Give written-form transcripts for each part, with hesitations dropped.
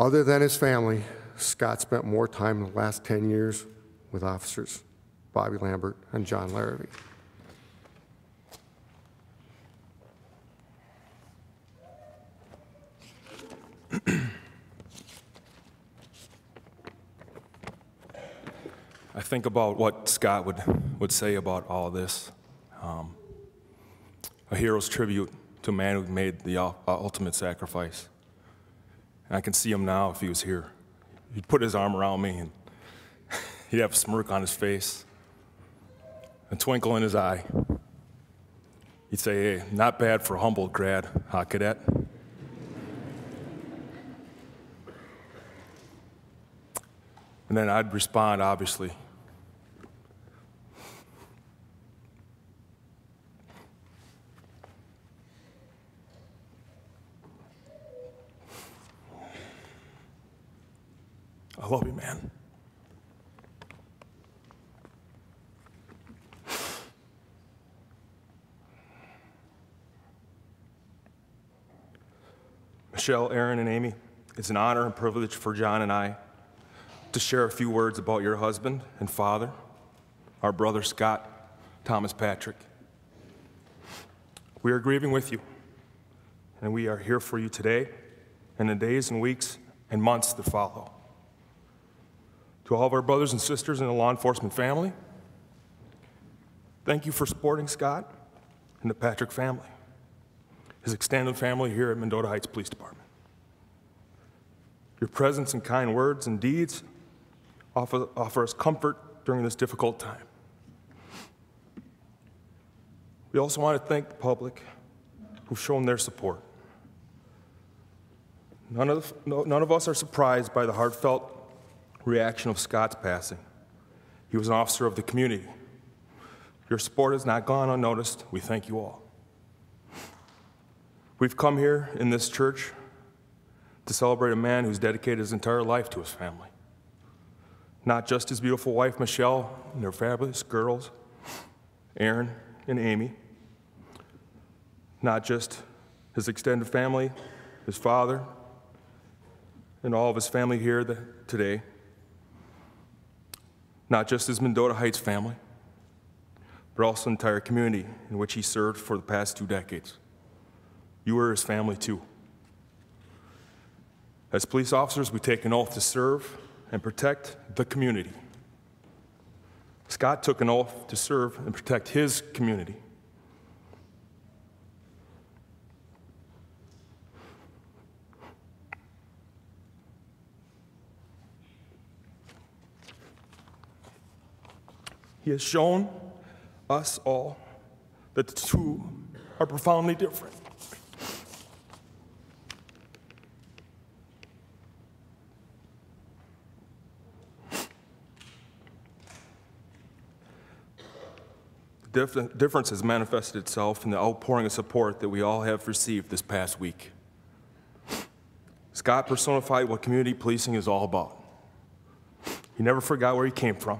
Other than his family, Scott spent more time in the last 10 years with officers Bobby Lambert and John Larrabee. I think about what Scott would say about all of this. A hero's tribute to a man who made the ultimate sacrifice. And I can see him now if he was here. He'd put his arm around me and he'd have a smirk on his face, a twinkle in his eye. He'd say, "Hey, not bad for a Humboldt grad, huh, cadet?" And then I'd respond, obviously. "I love you, man." Michelle, Aaron, and Amy, it's an honor and privilege for John and I to share a few words about your husband and father, our brother Scott Thomas Patrick. We are grieving with you, and we are here for you today and the days and weeks and months that follow. To all of our brothers and sisters in the law enforcement family, thank you for supporting Scott and the Patrick family, his extended family here at Mendota Heights Police Department. Your presence and kind words and deeds offer us comfort during this difficult time. We also want to thank the public who've shown their support. None of us are surprised by the heartfelt reaction of Scott's passing. He was an officer of the community. Your support has not gone unnoticed. We thank you all. We've come here in this church to celebrate a man who's dedicated his entire life to his family. Not just his beautiful wife, Michelle, and their fabulous girls, Aaron and Amy. Not just his extended family, his father, and all of his family here today. Not just his Mendota Heights family, but also the entire community in which he served for the past 2 decades. You were his family too. As police officers, we take an oath to serve and protect the community. Scott took an oath to serve and protect his community. He has shown us all that the two are profoundly different. The difference has manifested itself in the outpouring of support that we all have received this past week. Scott personified what community policing is all about. He never forgot where he came from.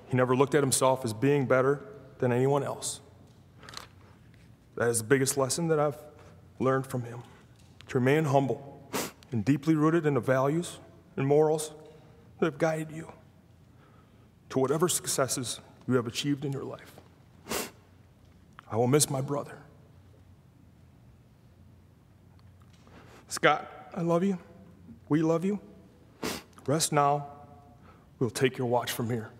He never looked at himself as being better than anyone else. That is the biggest lesson that I've learned from him, to remain humble and deeply rooted in the values and morals that have guided you to whatever successes you have achieved in your life. I will miss my brother. Scott, I love you. We love you. Rest now. We'll take your watch from here.